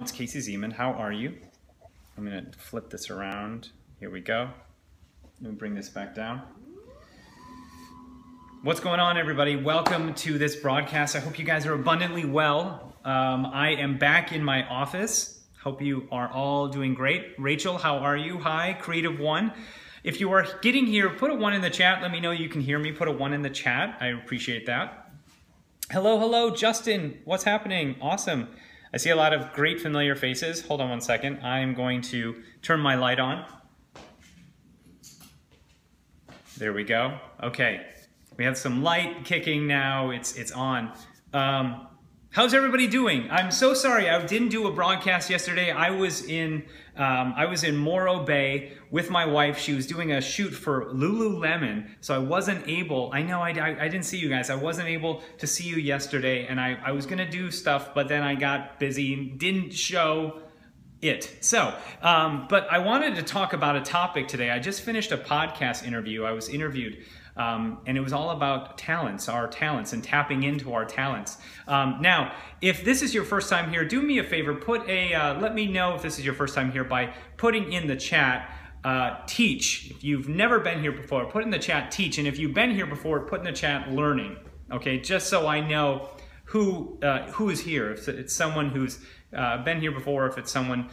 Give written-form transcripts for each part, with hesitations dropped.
It's Casey Zeman. How are you? I'm going to flip this around. Here we go. Let me bring this back down. What's going on, everybody? Welcome to this broadcast. I hope you guys are abundantly well. I am back in my office. Hope you are all doing great. Rachel, how are you? Hi, Creative One. If you are getting here, put a 1 in the chat. Let me know you can hear me. Put a 1 in the chat. I appreciate that. Hello, Justin. What's happening? Awesome. I see a lot of great familiar faces. Hold on one second. I'm going to turn my light on. There we go. Okay. We have some light kicking now. It's on. How's everybody doing? I'm so sorry I didn't do a broadcast yesterday. I was in Morro Bay with my wife. She was doing a shoot for Lululemon, so I wasn't able. I know I didn't see you guys. I wasn't able to see you yesterday, and I was gonna do stuff, but then I got busy and didn't show it. So, but I wanted to talk about a topic today. I just finished a podcast interview. I was interviewed. And it was all about talents, our talents, and tapping into our talents. Now, if this is your first time here, do me a favor, let me know if this is your first time here by putting in the chat, teach. If you've never been here before, put in the chat, teach. And if you've been here before, put in the chat, learning. Okay, just so I know who is here. If it's someone who's been here before, if it's someone,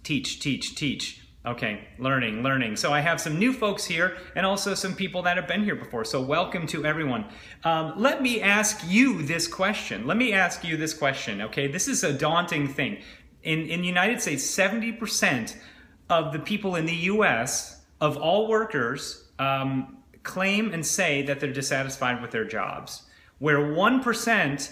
teach. Okay, learning. So I have some new folks here and also some people that have been here before. So welcome to everyone. Let me ask you this question. Okay, this is a daunting thing. In the United States, 70% of the people in the US, of all workers, claim and say that they're dissatisfied with their jobs, where 1%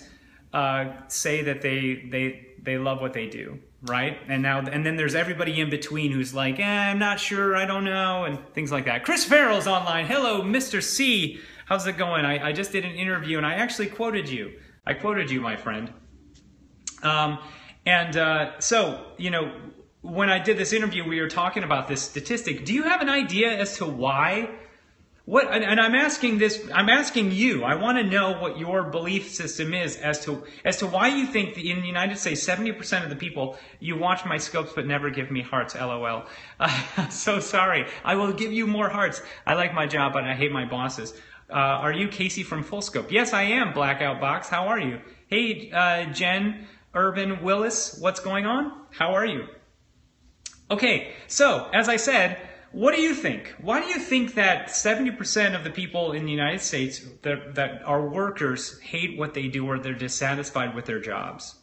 say that they love what they do. Right? And then there's everybody in between who's like, I'm not sure, I don't know, and things like that. Chris Farrell's online. Hello, Mr. C. How's it going? I just did an interview and I actually quoted you. I quoted you, my friend. So, you know, when I did this interview, we were talking about this statistic. Do you have an idea as to why? And I'm asking you, I want to know what your belief system is as to why you think that in the United States, 70% of the people, you watch my scopes but never give me hearts, LOL. So sorry. I will give you more hearts. I like my job, but I hate my bosses. Are you Casey from Full Scope? Yes, I am, Blackout Box. How are you? Hey, Jen, Urban, Willis, what's going on? How are you? Okay, so, as I said, what do you think? Why do you think that 70% of the people in the United States that are workers hate what they do or they're dissatisfied with their jobs?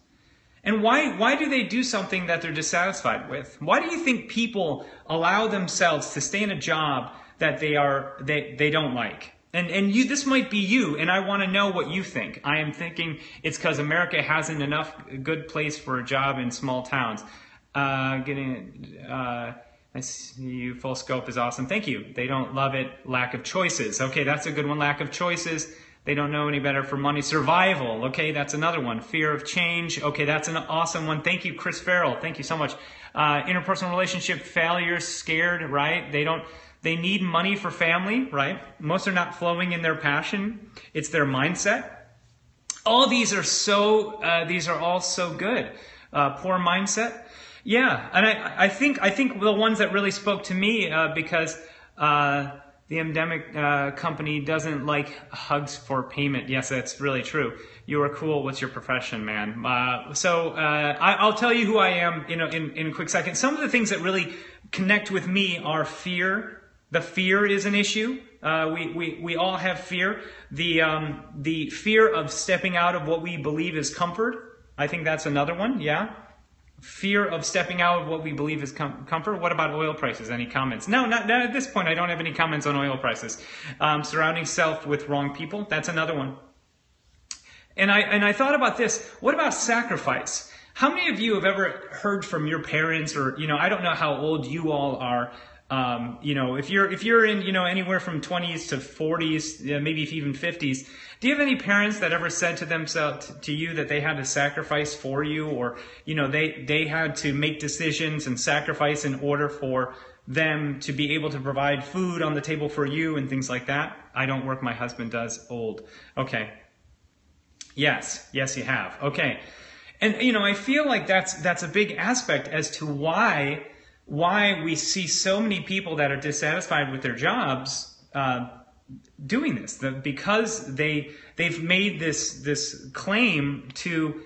And why do they do something that they're dissatisfied with? Why do you think people allow themselves to stay in a job that they don't like? And this might be you, and I want to know what you think. I am thinking it's because America hasn't enough good place for a job in small towns. I see you. Full Scope is awesome. Thank you. They don't love it. Lack of choices. Okay, that's a good one. Lack of choices. They don't know any better for money. Survival. Okay, that's another one. Fear of change. Okay, that's an awesome one. Thank you, Chris Farrell. Thank you so much. Interpersonal relationship failure. Scared, right? They need money for family, right? Most are not flowing in their passion. It's their mindset. All these are all so good. Poor mindset. Yeah, and I think the ones that really spoke to me because the endemic company doesn't like hugs for payment. Yes, that's really true. You are cool. What's your profession, man? I'll tell you who I am in a quick second. Some of the things that really connect with me are fear. The fear is an issue. We all have fear. The fear of stepping out of what we believe is comfort. I think that's another one. Yeah. Fear of stepping out of what we believe is comfort. What about oil prices? Any comments? No, not at this point. I don't have any comments on oil prices. Surrounding self with wrong people. That's another one. And I thought about this. What about sacrifice? How many of you have ever heard from your parents, or I don't know how old you all are. If you're in anywhere from 20s to 40s, maybe even 50s, do you have any parents that ever said to you that they had to sacrifice for you, or they had to make decisions and sacrifice in order for them to be able to provide food on the table for you and things like that? I don't work, my husband does. Old. Okay. Yes, you have. Okay. And I feel like that's a big aspect as to why we see so many people that are dissatisfied with their jobs doing this. Because they've made this claim to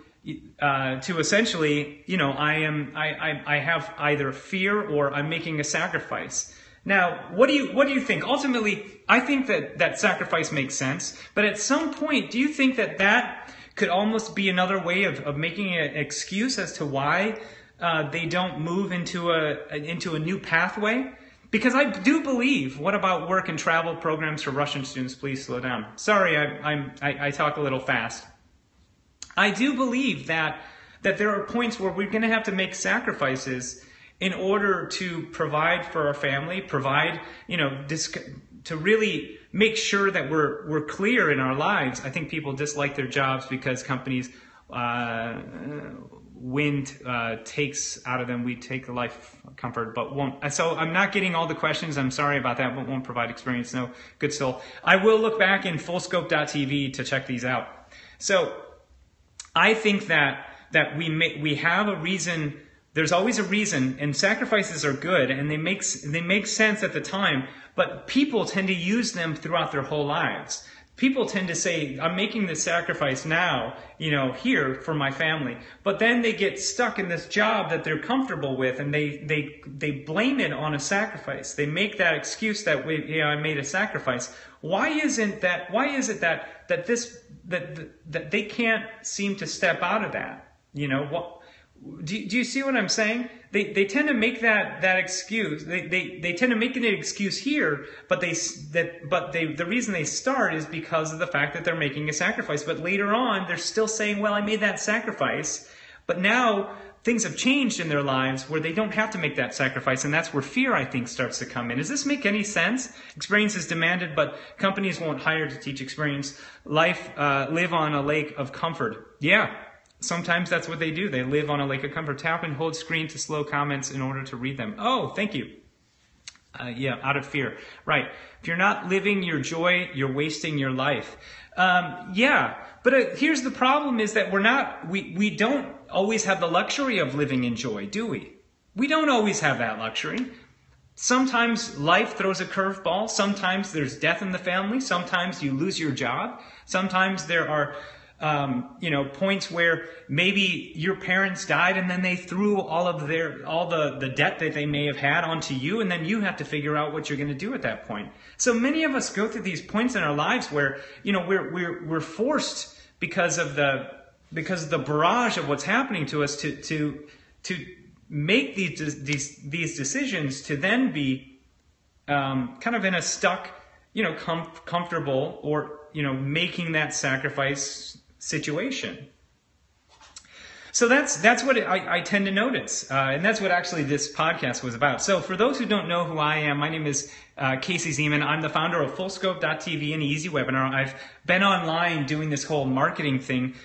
essentially, I have either fear or I'm making a sacrifice. Now, what do you think? Ultimately, I think that sacrifice makes sense, but at some point, do you think that could almost be another way of making an excuse as to why they don't move into a new pathway? Because I do believe, what about work and travel programs for Russian students? Please slow down. Sorry, I talk a little fast. I do believe that there are points where we're going to have to make sacrifices in order to provide for our family, to really make sure that we're clear in our lives. I think people dislike their jobs because companies takes out of them. We take the life comfort, but won't. So I'm not getting all the questions. I'm sorry about that, but won't provide experience. No, good soul. I will look back in fullscope.tv to check these out. So I think that we have a reason. There's always a reason, and sacrifices are good, and they make sense at the time, but people tend to use them throughout their whole lives. People tend to say, I'm making this sacrifice now, here for my family. But then they get stuck in this job that they're comfortable with, and they blame it on a sacrifice. They make that excuse that I made a sacrifice. Why is it that they can't seem to step out of that? Do you see what I'm saying? They tend to make that excuse. They tend to make it an excuse here, but the reason they start is because of the fact that they're making a sacrifice. But later on, they're still saying, "Well, I made that sacrifice," but now things have changed in their lives where they don't have to make that sacrifice, and that's where fear, I think, starts to come in. Does this make any sense? Experience is demanded, but companies won't hire to teach experience. Live on a lake of comfort. Yeah. Sometimes that's what they do. They live on a lake of comfort. Tap and hold screen to slow comments in order to read them. Oh, thank you. Out of fear. Right. If you're not living your joy, you're wasting your life. But here's the problem is that we don't always have the luxury of living in joy, do we? We don't always have that luxury. Sometimes life throws a curveball. Sometimes there's death in the family. Sometimes you lose your job. Sometimes there are points where maybe your parents died and then they threw all the debt that they may have had onto you, and then you have to figure out what you're going to do at that point. So many of us go through these points in our lives where, we're forced because of the barrage of what's happening to us to make these decisions to then be kind of in a stuck, comfortable or, making that sacrifice situation. So that's what I tend to notice, and that's what actually this podcast was about. So for those who don't know who I am, my name is Casey Zeman. I'm the founder of fullscope.tv and Easy Webinar. I've been online doing this whole marketing thing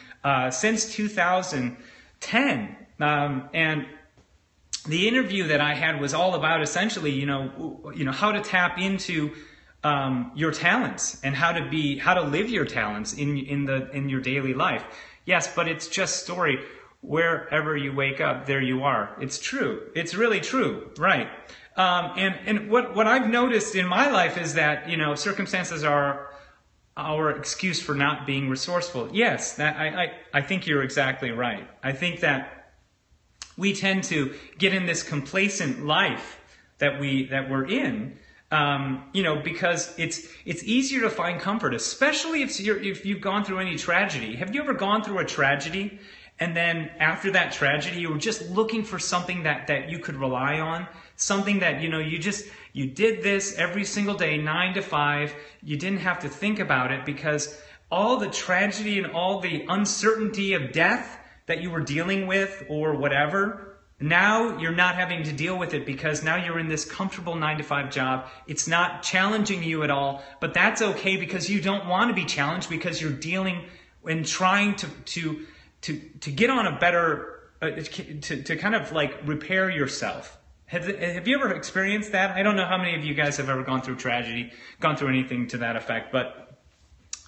since 2010, and the interview that I had was all about essentially, how to tap into your talents and how to live your talents in your daily life. Yes, but it's just story. Wherever you wake up, there you are. It's true. It's really true, right? And what I've noticed in my life is that circumstances are our excuse for not being resourceful. Yes, I think you're exactly right. I think that we tend to get in this complacent life that we're in. Because it's easier to find comfort, especially if you've gone through any tragedy. Have you ever gone through a tragedy and then after that tragedy you were just looking for something that you could rely on, something that you did this every single day, 9 to 5. You didn't have to think about it because all the tragedy and all the uncertainty of death that you were dealing with or whatever. Now you're not having to deal with it because now you're in this comfortable 9 to 5 job. It's not challenging you at all, but that's okay because you don't want to be challenged because you're dealing and trying to get on a better, to kind of like repair yourself. Have you ever experienced that? I don't know how many of you guys have ever gone through tragedy, gone through anything to that effect, but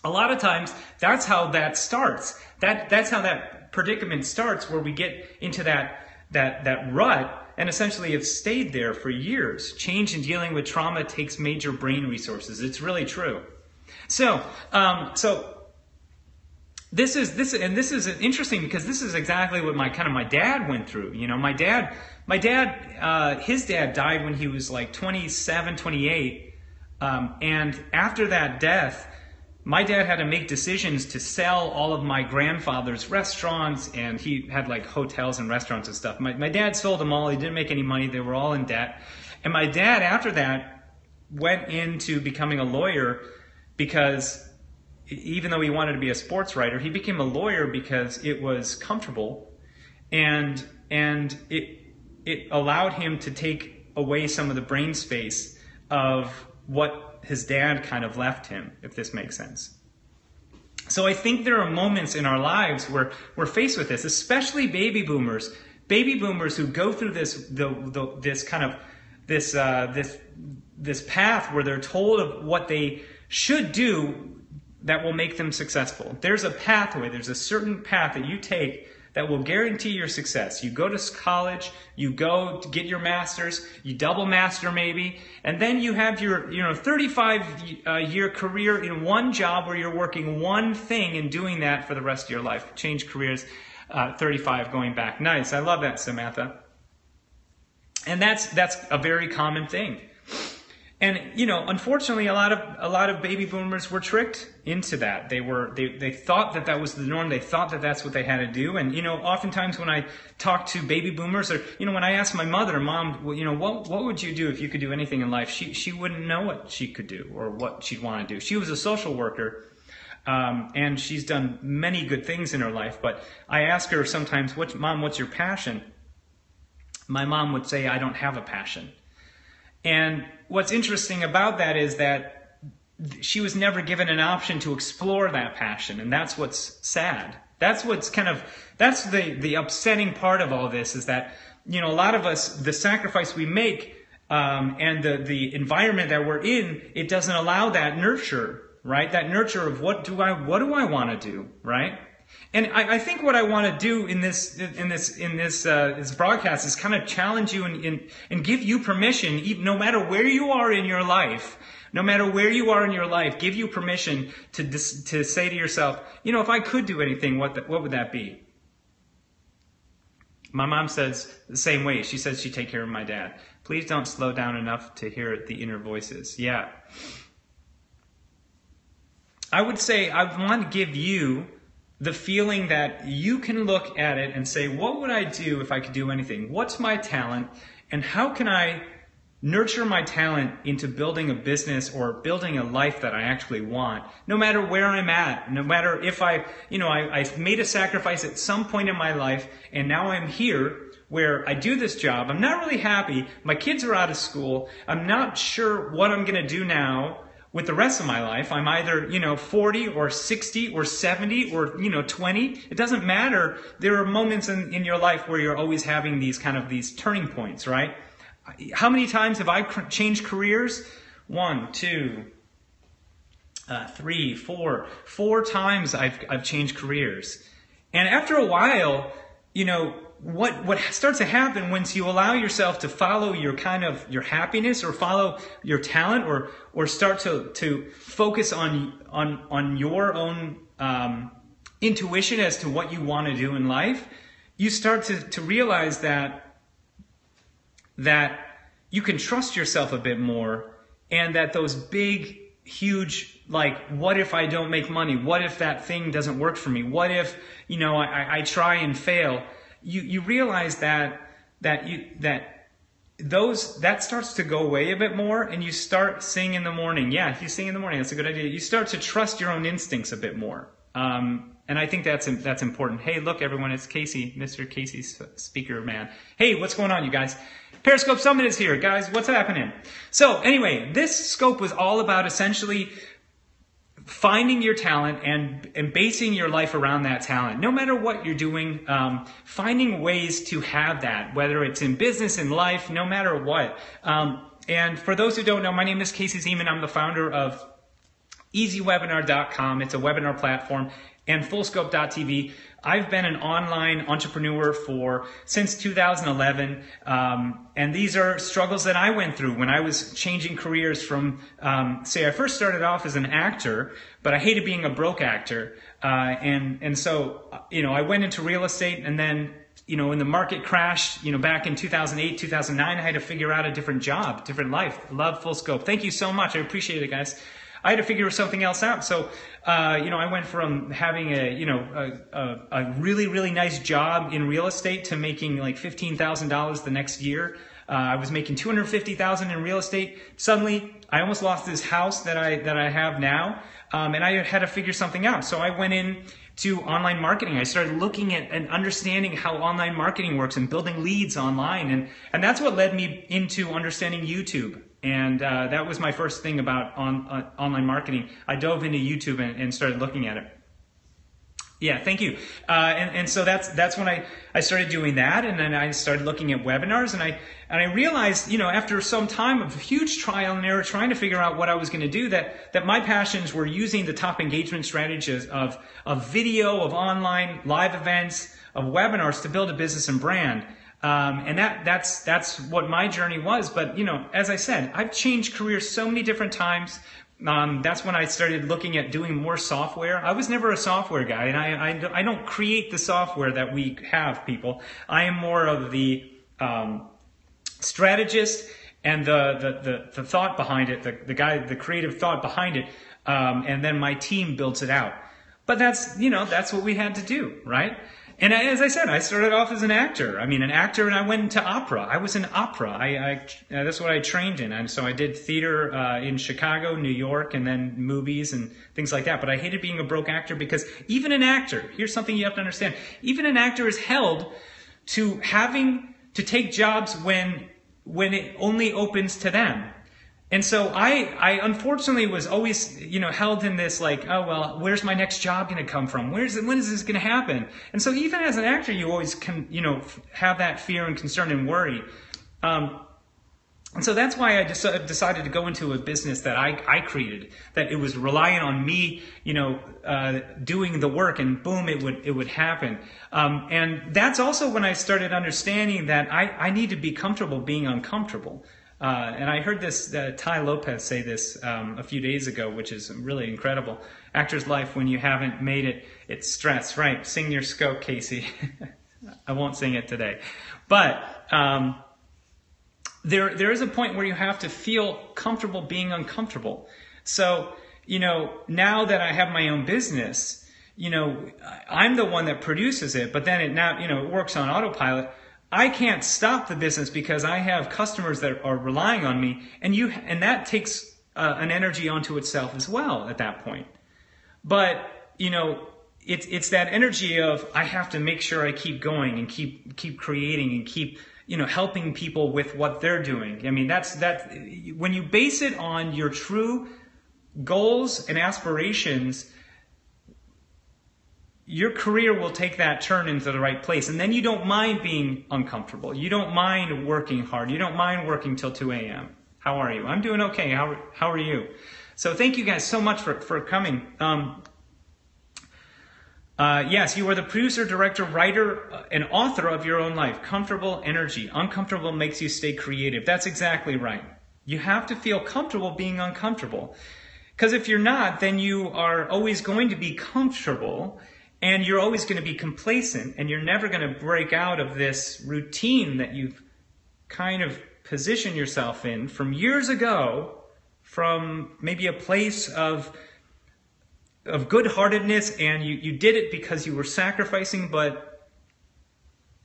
a lot of times that's how that starts. That's how that predicament starts where we get into that rut and essentially have stayed there for years. Change in dealing with trauma takes major brain resources. It's really true. So this is interesting because this is exactly what my dad went through. You know, his dad died when he was like 27, 28, and after that death, my dad had to make decisions to sell all of my grandfather's restaurants, and he had like hotels and restaurants and stuff. My dad sold them all. He didn't make any money. They were all in debt. And my dad, after that, went into becoming a lawyer because even though he wanted to be a sports writer, he became a lawyer because it was comfortable, and it allowed him to take away some of the brain space of what his dad kind of left him, if this makes sense. So I think there are moments in our lives where we're faced with this, especially baby boomers who go through this path where they're told of what they should do that will make them successful. There's a pathway, there's a certain path that you take that will guarantee your success. You go to college, you go to get your master's, you double master maybe, and then you have your 35-year career in one job where you're working one thing and doing that for the rest of your life. Change careers, 35 going back. Nice, I love that, Samantha. And that's a very common thing. And unfortunately, a lot of baby boomers were tricked into that. They thought that was the norm. They thought that that's what they had to do. And oftentimes when I talk to baby boomers, or when I ask my mother, Mom, what would you do if you could do anything in life? She wouldn't know what she could do or what she'd want to do. She was a social worker, and she's done many good things in her life. But I ask her sometimes, Mom, what's your passion? My mom would say, I don't have a passion. And what's interesting about that is that she was never given an option to explore that passion, and that's what's sad. That's the upsetting part of all this, is that a lot of us, the sacrifice we make and the environment that we're in, it doesn't allow that nurture, right? That nurture of what do I want to do, right? And I think what I want to do in this broadcast is kind of challenge you and give you permission, no matter where you are in your life, give you permission to say to yourself, if I could do anything, what would that be? My mom says the same way. She says she'd take care of my dad. Please don't slow down enough to hear the inner voices. Yeah. I would say I want to give you the feeling that you can look at it and say, what would I do if I could do anything? What's my talent? And how can I nurture my talent into building a business or building a life that I actually want? No matter where I'm at, no matter if I've made a sacrifice at some point in my life, and now I'm here where I do this job. I'm not really happy. My kids are out of school. I'm not sure what I'm going to do now with the rest of my life. I'm either, 40 or 60 or 70 or, 20. It doesn't matter. There are moments in your life where you're always having these turning points, right? How many times have I changed careers? 1, 2, 3, 4. 4 times I've changed careers. And after a while, what starts to happen once you allow yourself to follow your happiness or follow your talent or start to focus on your own intuition as to what you want to do in life, you start to realize that you can trust yourself a bit more, and that those big, huge, what if I don't make money? What if that thing doesn't work for me? What if, I try and fail? You realize that starts to go away a bit more, and you start singing in the morning. Yeah, if you sing in the morning, that's a good idea. You start to trust your own instincts a bit more. And I think that's important. Hey, look, everyone, it's Casey, Mr. Casey Speaker Man. Hey, what's going on, you guys? Periscope Summit is here, guys. What's happening? So anyway, this scope was all about essentially finding your talent and basing your life around that talent. No matter what you're doing, finding ways to have that, whether it's in business, in life, no matter what. And for those who don't know, my name is Casey Zeman. I'm the founder of EasyWebinar.com. It's a webinar platform, and Fullscope.tv. I've been an online entrepreneur since 2011, and these are struggles that I went through when I was changing careers from, say, I first started off as an actor, but I hated being a broke actor, and so, I went into real estate, and then, when the market crashed, back in 2008, 2009, I had to figure out a different job, different life. Love Full Scope. Thank you so much. I appreciate it, guys. I had to figure something else out. So, I went from having a really, really nice job in real estate to making like $15,000 the next year. I was making $250,000 in real estate. Suddenly, I almost lost this house that I have now, and I had to figure something out. So I went in to online marketing. I started looking at and understanding how online marketing works and building leads online, and that's what led me into understanding YouTube. And that was my first thing about online marketing. I dove into YouTube and started looking at it. Yeah, thank you. And so that's when I started doing that, and then I started looking at webinars, and I realized, after some time of huge trial and error trying to figure out what I was going to do, that my passions were using the top engagement strategies of video, of online live events, of webinars to build a business and brand. And that's what my journey was. But, as I said, I've changed careers so many different times. That's when I started looking at doing more software. I was never a software guy, and I don't create the software that we have, people. I am more of the strategist and the thought behind it, the creative thought behind it, and then my team builds it out. But that's what we had to do, right? And as I said, I started off as an actor. An actor, and I went into opera. I was in opera. That's what I trained in. And so I did theater in Chicago, New York, and then movies and things like that. But I hated being a broke actor because even an actor, here's something you have to understand, even an actor is held to having to take jobs when it only opens to them. And so I unfortunately was always, held in this like, oh, well, where's my next job going to come from? When is this going to happen? And so even as an actor, you always can, have that fear and concern and worry. And so that's why I decided to go into a business that I created, that it was reliant on me, doing the work, and boom, it would happen. And that's also when I started understanding that I need to be comfortable being uncomfortable. And I heard this, Ty Lopez say this a few days ago, which is really incredible. Actor's life, when you haven't made it, it's stress, right? Sing your scope, Casey. I won't sing it today. But there is a point where you have to feel comfortable being uncomfortable. So, now that I have my own business, I'm the one that produces it, but then it works on autopilot. I can't stop the business because I have customers that are relying on me, and that takes an energy onto itself as well at that point. But it's that energy of I have to make sure I keep going and keep creating and keep helping people with what they're doing. That's when you base it on your true goals and aspirations, your career will take that turn into the right place. And then you don't mind being uncomfortable. You don't mind working hard. You don't mind working till 2 a.m. How are you? I'm doing okay. How are you? So thank you guys so much for coming. Yes, you are the producer, director, writer, and author of your own life. Comfortable energy. Uncomfortable makes you stay creative. That's exactly right. You have to feel comfortable being uncomfortable. Because if you're not, then you are always going to be comfortable, and you're always going to be complacent, and you're never going to break out of this routine that you've kind of positioned yourself in from years ago, from maybe a place of good-heartedness, and you did it because you were sacrificing. But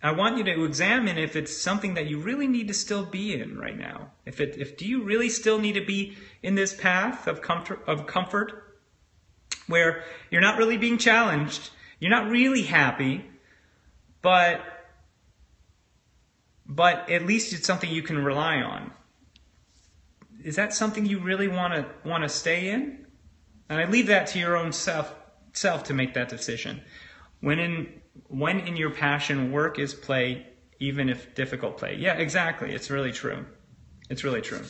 I want you to examine if it's something that you really need to still be in right now. Do you really still need to be in this path of comfort where you're not really being challenged, you're not really happy, but at least it's something you can rely on. Is that something you really want to stay in? And I leave that to your own self to make that decision. When in your passion, work is play, even if difficult play. Yeah, exactly. It's really true. It's really true.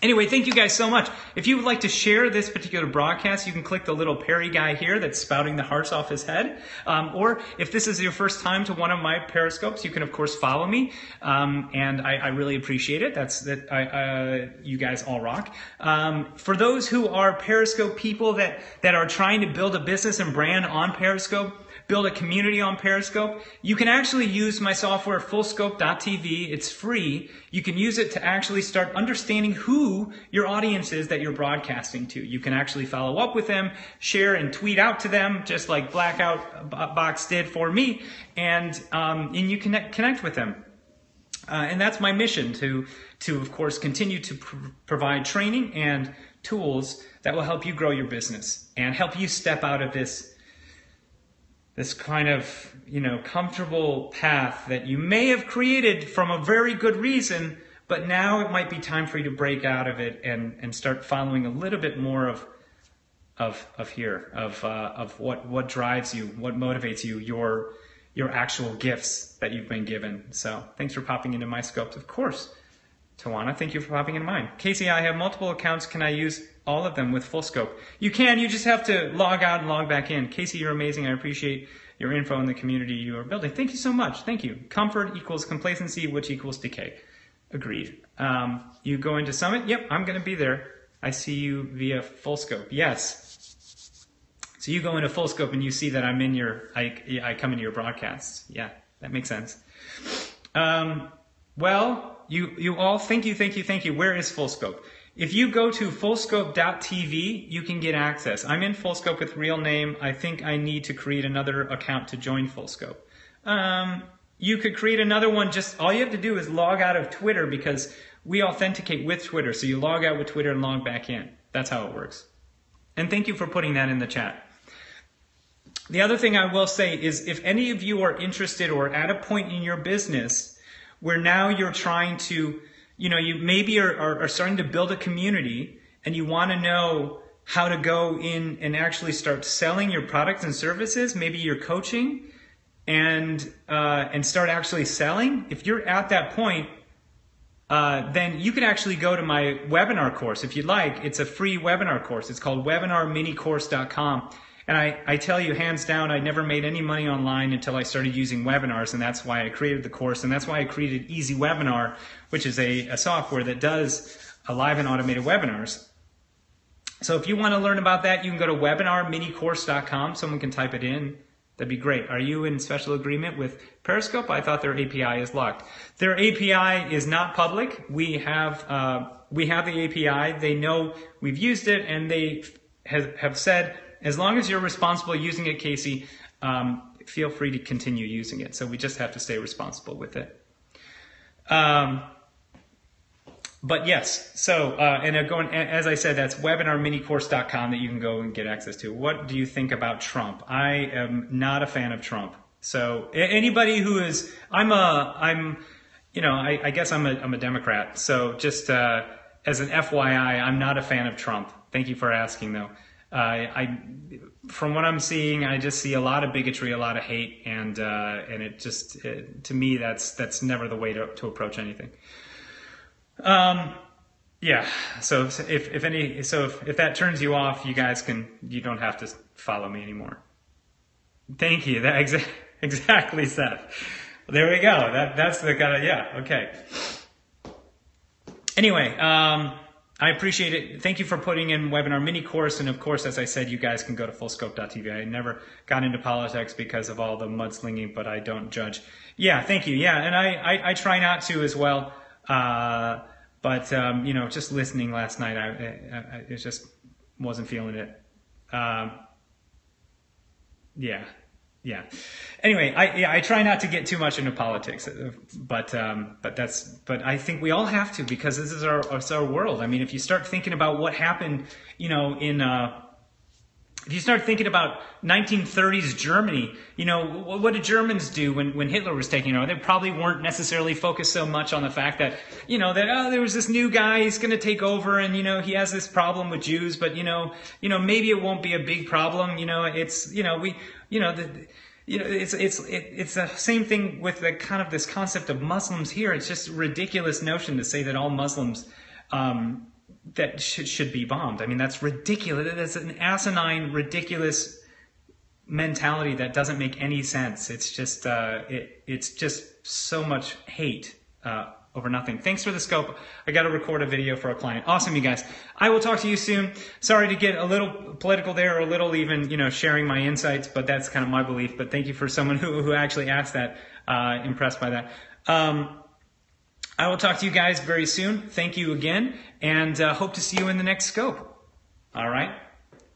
Anyway, thank you guys so much. If you would like to share this particular broadcast, you can click the little Perry guy here that's spouting the hearts off his head. Or if this is your first time to one of my Periscopes, you can of course follow me. And I really appreciate it. You guys all rock. For those who are Periscope people that are trying to build a business and brand on Periscope, build a community on Periscope, you can actually use my software, fullscope.tv. It's free. You can use it to actually start understanding who your audience is that you're broadcasting to. You can actually follow up with them, share and tweet out to them, just like Blackout Box did for me, and you connect with them. And that's my mission, to of course continue to provide training and tools that will help you grow your business and help you step out of this kind of, comfortable path that you may have created from a very good reason, but now it might be time for you to break out of it and start following a little bit more of what drives you, what motivates you, your actual gifts that you've been given. So thanks for popping into my scopes. Of course, Tawana, thank you for popping into mine. Casey, I have multiple accounts. Can I use all of them with full scope? You can. You just have to log out and log back in. Casey, you're amazing. I appreciate your info in the community you are building. Thank you so much. Thank you. Comfort equals complacency, which equals decay. Agreed. You go into Summit? Yep, I'm going to be there. I see you via full scope. Yes. So you go into full scope and you see that I'm in I come into your broadcasts. Yeah, that makes sense. Well, you all, thank you. Where is full scope? If you go to fullscope.tv, you can get access. I'm in Fullscope with real name. I think I need to create another account to join Fullscope. You could create another one. Just all you have to do is log out of Twitter, because we authenticate with Twitter. So you log out with Twitter and log back in. That's how it works. And thank you for putting that in the chat. The other thing I will say is, if any of you are interested or at a point in your business where now you're trying to, you maybe are starting to build a community and you want to know how to go in and actually start selling your products and services, maybe you're coaching, and start actually selling. If you're at that point, then you can actually go to my webinar course if you'd like. It's a free webinar course. It's called WEBINARMINICOURSE.com. And I tell you, hands down, I never made any money online until I started using webinars, and that's why I created the course, and that's why I created Easy Webinar, which is a software that does live and automated webinars. So if you want to learn about that, you can go to WEBINARMINICOURSE.com. Someone can type it in. That'd be great. Are you in special agreement with Periscope? I thought their API is locked. Their API is not public. We have the API. They know we've used it, and they have said, as long as you're responsible using it, Casey, feel free to continue using it. So we just have to stay responsible with it. But yes, so, as I said, that's webinarminicourse.com that you can go and get access to. What do you think about Trump? I am not a fan of Trump. So anybody who is, I guess I'm a Democrat. So just as an FYI, I'm not a fan of Trump. Thank you for asking, though. From what I'm seeing, I just see a lot of bigotry, a lot of hate, and it just, to me, that's never the way to approach anything. Yeah. So if that turns you off, you don't have to follow me anymore. Thank you. Exactly, Seth. There we go. That's the kind of, yeah. Okay. Anyway, I appreciate it. Thank you for putting in webinar mini course. And of course, as I said, you guys can go to fullscope.tv. I never got into politics because of all the mudslinging, but I don't judge. Yeah, thank you. Yeah, and I try not to as well. But just listening last night, I just wasn't feeling it. Yeah. Anyway, I try not to get too much into politics, but I think we all have to, because this is our world. I mean, if you start thinking about what happened, if you start thinking about 1930s Germany, what did Germans do when Hitler was taking over? They probably weren't necessarily focused so much on the fact that, there was this new guy, he's going to take over, and, he has this problem with Jews, but, maybe it won't be a big problem. It's the same thing with the kind of this concept of Muslims here. It's just a ridiculous notion to say that all Muslims, that should be bombed. I mean, that's ridiculous. That's an asinine, ridiculous mentality that doesn't make any sense. It's just it's just so much hate over nothing. Thanks for the scope. I got to record a video for a client. Awesome, you guys. I will talk to you soon. Sorry to get a little political there, or a little even, you know, sharing my insights, but that's kind of my belief. But thank you for someone who actually asked that. Impressed by that. I will talk to you guys very soon. Thank you again, and hope to see you in the next scope. All right?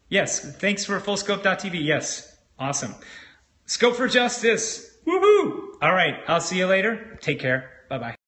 Yes, thanks for fullscope.tv. Yes, awesome. Scope for justice. Woohoo! All right, I'll see you later. Take care. Bye-bye.